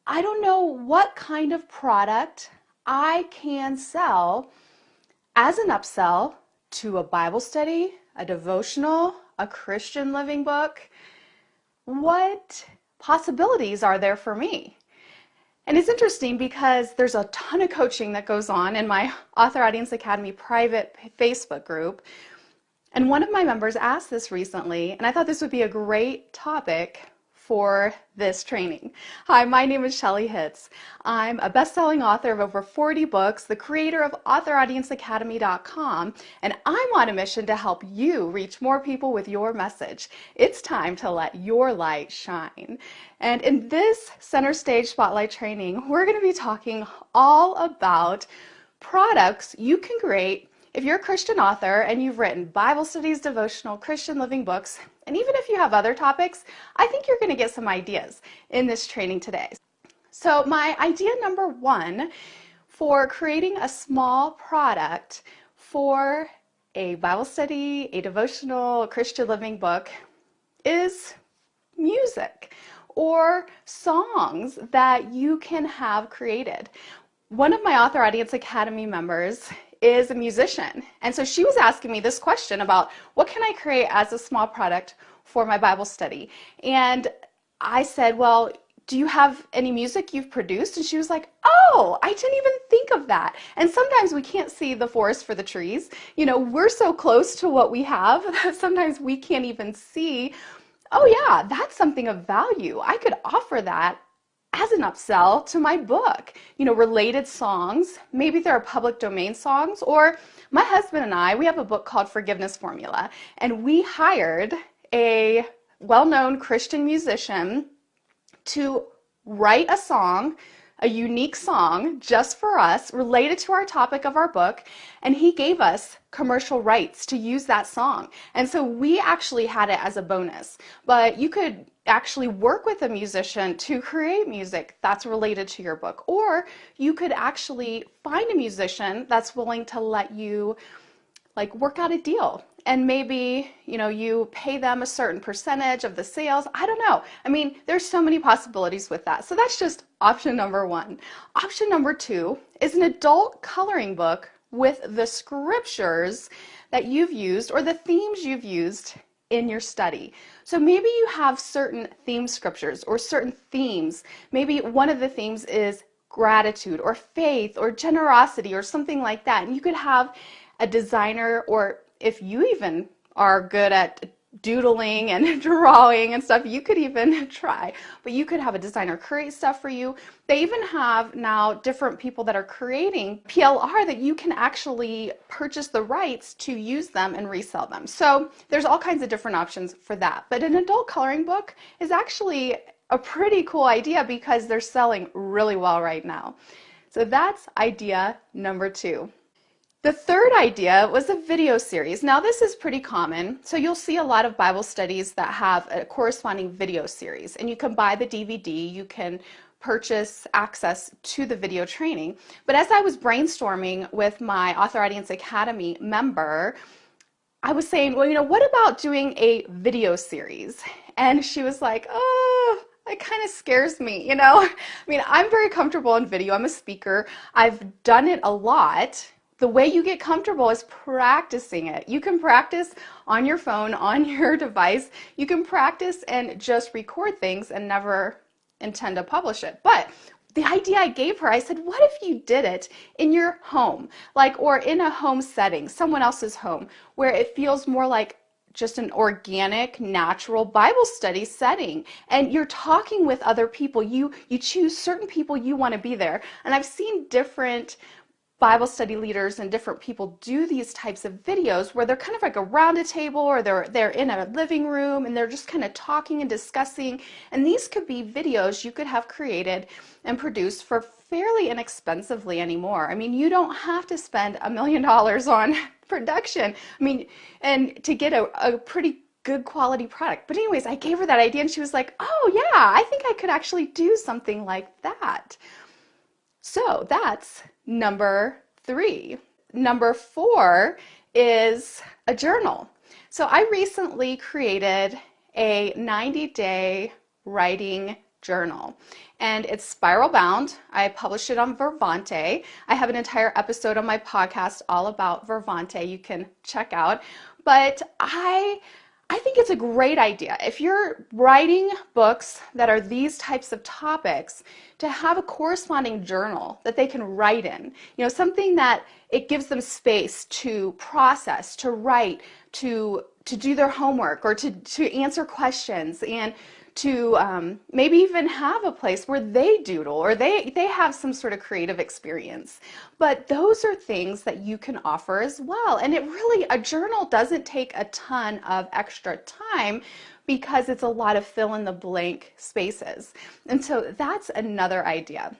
I don't know what kind of product I can sell as an upsell to a Bible study, a devotional, a Christian living book. What possibilities are there for me? And it's interesting because there's a ton of coaching that goes on in my Author Audience Academy private Facebook group. And one of my members asked this recently, and I thought this would be a great topic for this training. Hi, my name is Shelly Hitz. I'm a best-selling author of over 40 books, the creator of AuthorAudienceAcademy.com, and I'm on a mission to help you reach more people with your message. It's time to let your light shine. And in this Center Stage Spotlight training, we're going to be talking all about products you can create if you're a Christian author and you've written Bible studies, devotional, Christian living books, and even if you have other topics, I think you're going to get some ideas in this training today. So my idea number one for creating a small product for a Bible study, a devotional, a Christian living book is music or songs that you can have created. One of my Author Audience Academy members is a musician, and so she was asking me this question about what can I create as a small product for my Bible study. And I said, well, do you have any music you've produced? And she was like, oh, I didn't even think of that. And sometimes we can't see the forest for the trees. You know, we're so close to what we have that sometimes we can't even see, oh yeah, that's something of value. I could offer that as an upsell to my book. You know, related songs, maybe there are public domain songs, or my husband and I, we have a book called Forgiveness Formula, and we hired a well-known Christian musician to write a song, a unique song just for us related to our topic of our book, and he gave us commercial rights to use that song. And so we actually had it as a bonus, but you could actually work with a musician to create music that's related to your book, or you could actually find a musician that's willing to let you work out a deal, and maybe you pay them a certain percentage of the sales. I don't know. I mean, there's so many possibilities with that. So that's just option number one. Option number two is an adult coloring book with the scriptures that you've used or the themes you've used in your study. So maybe you have certain theme scriptures or certain themes. Maybe one of the themes is gratitude or faith or generosity or something like that. And you could have a designer, or if you even are good at doodling and drawing and stuff, you could even try, but you could have a designer create stuff for you. They even have now different people that are creating PLR that you can actually purchase the rights to use them and resell them. So there's all kinds of different options for that. But an adult coloring book is actually a pretty cool idea because they're selling really well right now. So that's idea number two. The third idea was a video series. Now this is pretty common. So you'll see a lot of Bible studies that have a corresponding video series, and you can buy the DVD, you can purchase access to the video training. But as I was brainstorming with my Author Audience Academy member, I was saying, well, what about doing a video series? And she was like, oh, it kind of scares me, I mean, I'm very comfortable in video. I'm a speaker. I've done it a lot. The way you get comfortable is practicing it. You can practice on your phone, on your device. You can practice and just record things and never intend to publish it. But the idea I gave her, I said, what if you did it in your home, or in a home setting, someone else's home, where it feels more like just an organic, natural Bible study setting, and you're talking with other people. You choose certain people you want to be there. And I've seen different Bible study leaders and different people do these types of videos where they're kind of like around a table, or they're in a living room and they're just kind of talking and discussing. And these could be videos you could have created and produced for fairly inexpensively anymore. I mean, you don't have to spend $1 million on production. I mean, and to get a pretty good quality product. But anyways, I gave her that idea and she was like, oh yeah, I think I could actually do something like that. So that's number three. Number four is a journal. So I recently created a 90-day writing journal. and it's spiral bound. I published it on Vervante. I have an entire episode on my podcast all about Vervante you can check out. But I think it's a great idea if you're writing books that are these types of topics to have a corresponding journal that they can write in. Something that it gives them space to process, to write, to do their homework, or to answer questions, and to maybe even have a place where they doodle or they have some sort of creative experience. But those are things that you can offer as well. And a journal doesn't take a ton of extra time because it's a lot of fill in the blank spaces. And so that's another idea.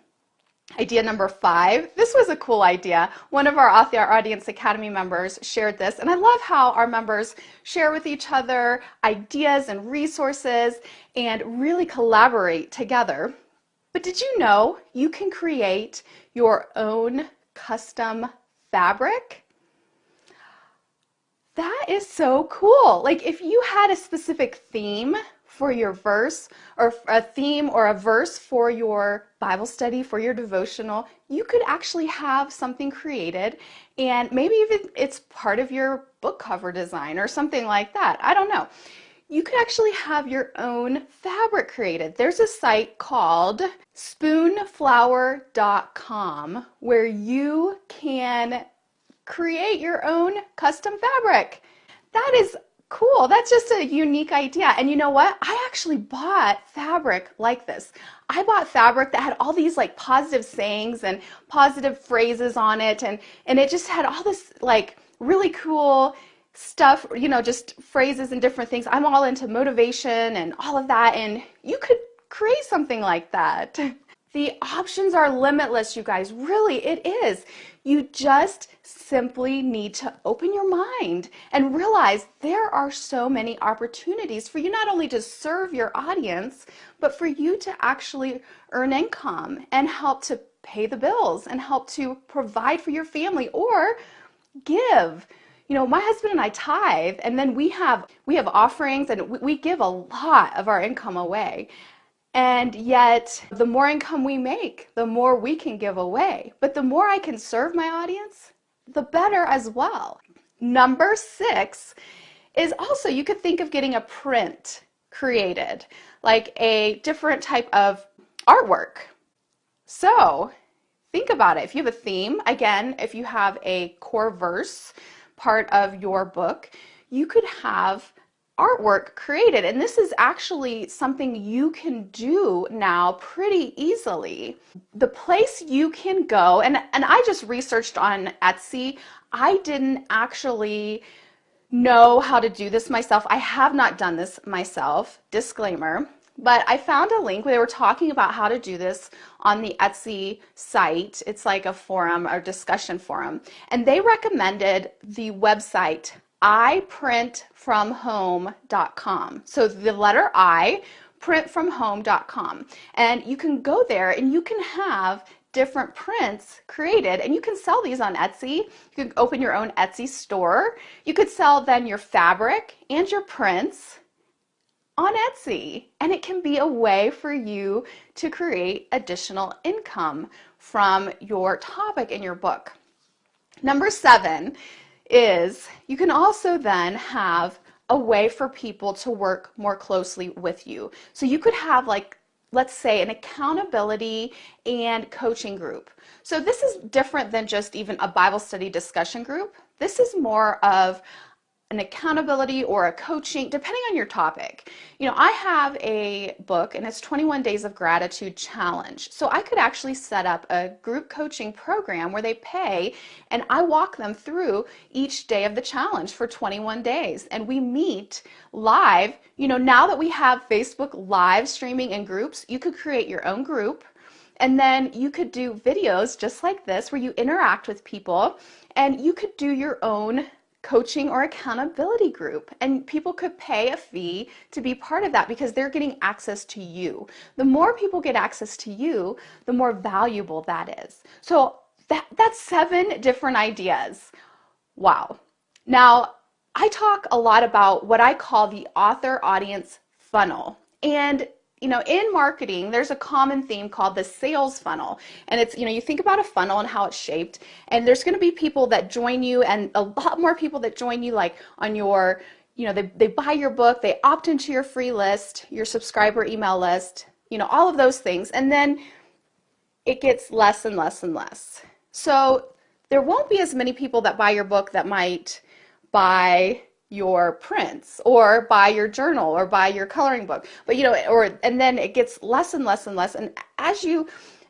Idea number 5, this was a cool idea. One of our Author Audience Academy members shared this, and I love how our members share with each other ideas and resources and really collaborate together. But did you know you can create your own custom fabric? That is so cool. Like if you had a specific theme for your verse, or a theme or a verse for your Bible study, for your devotional, you could actually have something created, and maybe even it's part of your book cover design or something like that. I don't know. You could actually have your own fabric created. There's a site called spoonflower.com where you can create your own custom fabric. That is cool. That's just a unique idea. And you know what? I actually bought fabric like this. I bought fabric that had all these like positive sayings and positive phrases on it, and it just had all this like really cool stuff, just phrases and different things. I'm all into motivation and all of that, and you could create something like that. The options are limitless, you guys. Really, it is. You just simply need to open your mind and realize there are so many opportunities for you not only to serve your audience, but for you to actually earn income and help to pay the bills and help to provide for your family or give. My husband and I tithe, and then we have offerings, and we give a lot of our income away. And yet, the more income we make, the more we can give away. But the more I can serve my audience, the better as well. Number 6 is also, you could think of getting a print created, like a different type of artwork. So think about it. If you have a theme, again, if you have a core verse part of your book, you could have artwork created. And this is actually something you can do now pretty easily. The place you can go, and I just researched on Etsy. I didn't actually know how to do this myself. I have not done this myself, disclaimer. But I found a link where they were talking about how to do this on the Etsy site. It's like a forum or discussion forum. And they recommended the website iprintfromhome.com. So the letter I, printfromhome.com. And you can go there and you can have different prints created, and you can sell these on Etsy. You can open your own Etsy store. You could sell then your fabric and your prints on Etsy, and it can be a way for you to create additional income from your topic in your book. Number 7 is you can also then have a way for people to work more closely with you. So you could have, like, let's say, an accountability and coaching group. So this is different than just even a Bible study discussion group. This is more of an accountability or a coaching, depending on your topic. I have a book, and it's 21 Days of Gratitude Challenge. So I could actually set up a group coaching program where they pay, and I walk them through each day of the challenge for 21 days. And we meet live. Now that we have Facebook live streaming in groups, you could create your own group. And then you could do videos just like this where you interact with people, and you could do your own coaching or accountability group, and people could pay a fee to be part of that because they're getting access to you. The more people get access to you, the more valuable that is. So that's 7 different ideas. Wow. Now, I talk a lot about what I call the author audience funnel. And in marketing, there's a common theme called the sales funnel. And it's, you think about a funnel and how it's shaped, and there's going to be people that join you and a lot more people that join you like on your, they buy your book, they opt into your free list, your subscriber email list, all of those things. And then it gets less and less and less. So there won't be as many people that buy your book that might buy your prints or buy your journal or buy your coloring book. But and then it gets less and less and less. And as you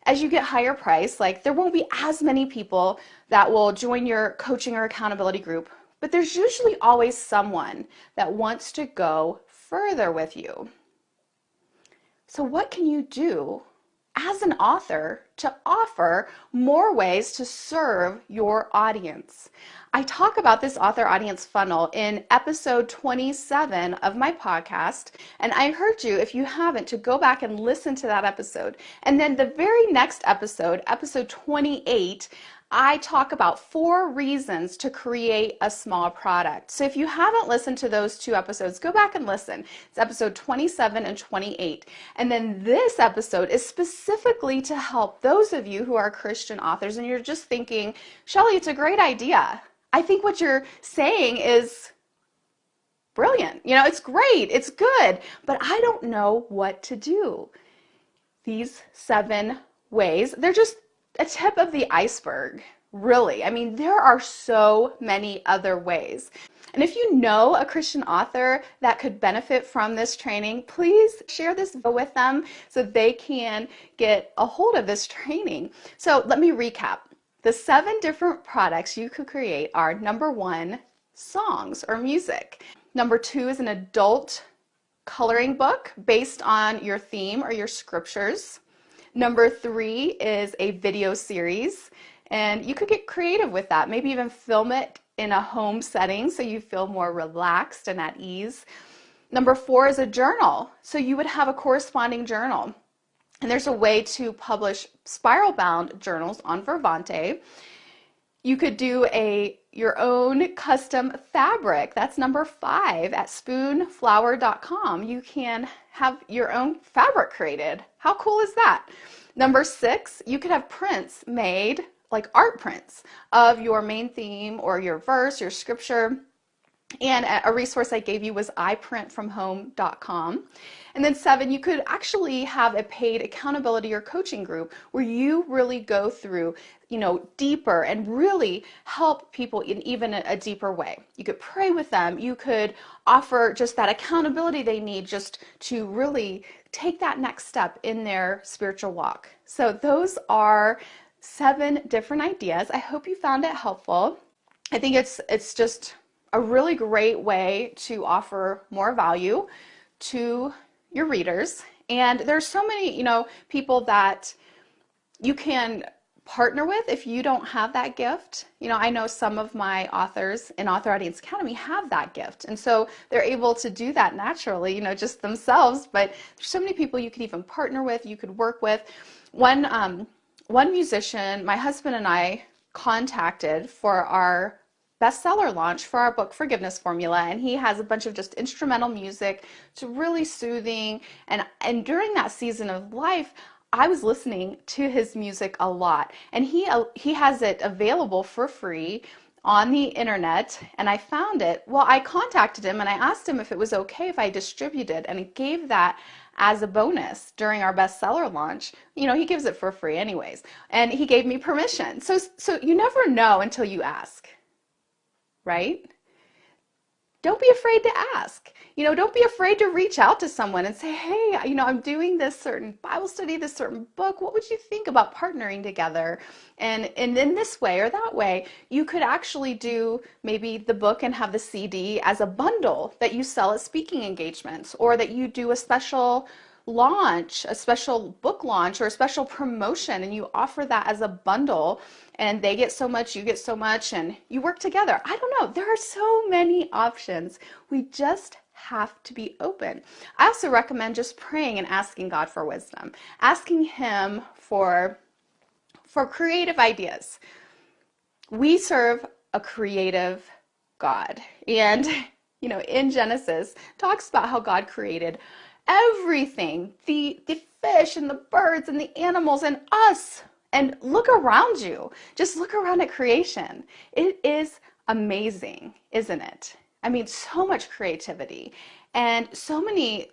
get higher price, like there won't be as many people that will join your coaching or accountability group. But there's usually always someone that wants to go further with you. So what can you do as an author to offer more ways to serve your audience? I talk about this author audience funnel in episode 27 of my podcast, and I encourage you, if you haven't, to go back and listen to that episode. And then the very next episode, episode 28, I talk about 4 reasons to create a small product. So if you haven't listened to those 2 episodes, go back and listen. It's episode 27 and 28. And then this episode is specifically to help those of you who are Christian authors and you're just thinking, Shelly, it's a great idea. I think what you're saying is brilliant. It's great. It's good, but I don't know what to do. These 7 ways, they're just a tip of the iceberg, really. I mean, there are so many other ways. And if you know a Christian author that could benefit from this training, please share this with them so they can get a hold of this training. So let me recap. The 7 different products you could create are: number 1, songs or music. Number 2 is an adult coloring book based on your theme or your scriptures. Number 3 is a video series, and you could get creative with that. Maybe even film it in a home setting so you feel more relaxed and at ease. Number 4 is a journal. So you would have a corresponding journal. And there's a way to publish spiral-bound journals on Vervante. You could do your own custom fabric. That's number 5 at spoonflower.com. You can have your own fabric created. How cool is that? Number 6, you could have prints made, like art prints, of your main theme or your verse, your scripture. And a resource I gave you was iprintfromhome.com. And then 7, you could actually have a paid accountability or coaching group where you really go through, deeper and really help people in even a deeper way. You could pray with them. You could offer just that accountability they need just to really take that next step in their spiritual walk. So those are 7 different ideas. I hope you found it helpful. I think it's just a really great way to offer more value to your readers. And there's so many, people that you can partner with if you don't have that gift. I know some of my authors in Author Audience Academy have that gift. And so they're able to do that naturally, just themselves. But there's so many people you could even partner with, you could work with. One musician, my husband and I contacted for our bestseller launch for our book Forgiveness Formula, and he has a bunch of just instrumental music. It's really soothing, and during that season of life I was listening to his music a lot, and he has it available for free on the internet, and I found it. Well, I contacted him and I asked him if it was okay if I distributed, and he gave that as a bonus during our bestseller launch. He gives it for free anyways, and he gave me permission. So you never know until you ask. Right? Don't be afraid to ask. Don't be afraid to reach out to someone and say, hey, I'm doing this certain Bible study, this certain book. What would you think about partnering together? And in this way or that way, you could actually do maybe the book and have the CD as a bundle that you sell at speaking engagements, or that you do a special launch, a special book launch, or a special promotion, and you offer that as a bundle, and they get so much, you get so much, and you work together. I don't know. There are so many options. We just have to be open. I also recommend just praying and asking God for wisdom, asking Him for creative ideas. We serve a creative God, and in Genesis talks about how God created everything, the fish and the birds and the animals and us. And look around you. Just look around at creation. It is amazing, isn't it? I mean, so much creativity and so many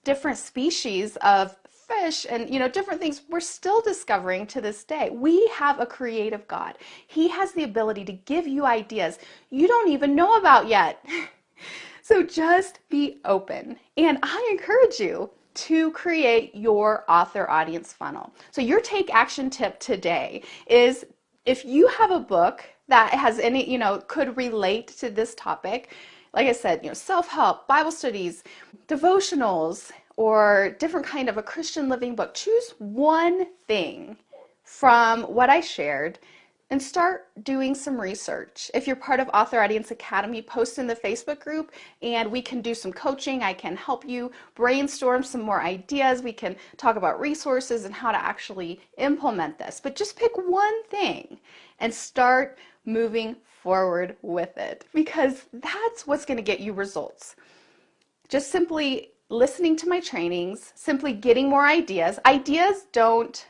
different species of fish and different things we're still discovering to this day. We have a creative God. He has the ability to give you ideas you don't even know about yet. So just be open. And I encourage you to create your author audience funnel. So your take action tip today is, if you have a book that has any, could relate to this topic, like I said, self-help, Bible studies, devotionals, or different kind of a Christian living book, choose one thing from what I shared and start doing some research. If you're part of Author Audience Academy, post in the Facebook group and we can do some coaching. I can help you brainstorm some more ideas. We can talk about resources and how to actually implement this. But just pick one thing and start moving forward with it, because that's what's going to get you results. Just simply listening to my trainings, simply getting more ideas. Ideas don't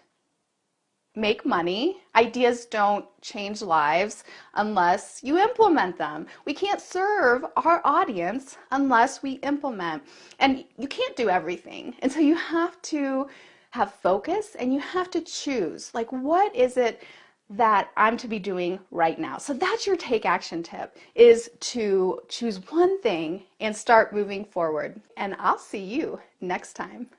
make money. Ideas don't change lives unless you implement them. We can't serve our audience unless we implement. And you can't do everything. And so you have to have focus and you have to choose, like, what is it that I'm to be doing right now? So that's your take action tip, is to choose one thing and start moving forward. And I'll see you next time.